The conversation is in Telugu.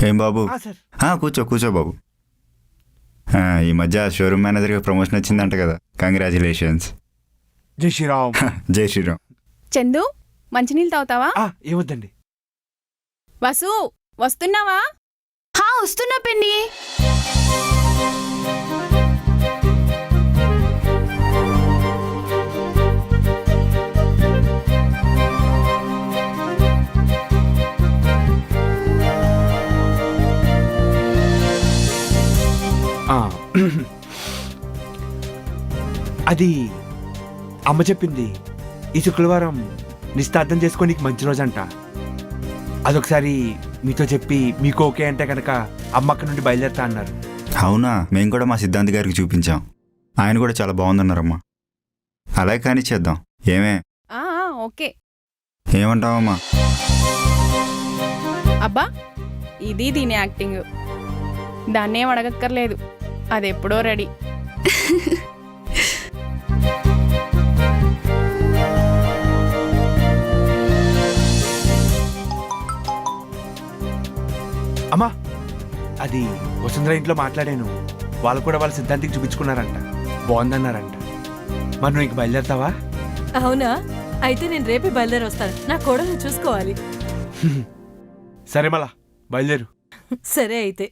ఏం బాబు? సార్. కూర్చో కూర్చో బాబు. ఈ మధ్య షోరూమ్ మేనేజర్గా ప్రమోషన్ వచ్చిందంట కదా, కంగ్రాచులేషన్స్. జై శ్రీరామ్. జై శ్రీరామ్. చందు, మంచినీళ్ళు తాగుతావా? ఏమొద్దండి. వసు, వస్తున్నావా? వస్తున్నా పిన్ని. అది అమ్మ చెప్పింది, ఈ శుక్రవారం నిశ్చితార్థం చేసుకోనికి మంచి రోజంట. అదొకసారి మీతో చెప్పి మీకు ఓకే అంటే కనుక అమ్మ అక్కడి నుండి బయలుదేరుతా అన్నారు. అవునా? మేము కూడా మా సిద్ధాంత్ గారికి చూపించాం, ఆయన కూడా చాలా బాగుందన్నారమ్మా. అలాగే కానీ చేద్దాం. ఏమే? ఓకే. ఏమంటావమ్మా? అబ్బా, ఇది దీని యాక్టింగ్. దాన్నేం అడగక్కర్లేదు, అది ఎప్పుడో రెడీ. అమ్మా, అది వసుంధర ఇంట్లో మాట్లాడాను. వాళ్ళు కూడా వాళ్ళ సిద్ధాంతికి చూపించుకున్నారంట, బాగుందన్నారంట. మరి నువ్వు ఇంక బయలుదేరుతావా? అవునా? అయితే నేను రేపే బయలుదేరి వస్తాను. నా కోడలు చూసుకోవాలి. సరే మళ్ళా బయలుదేరు. సరే అయితే.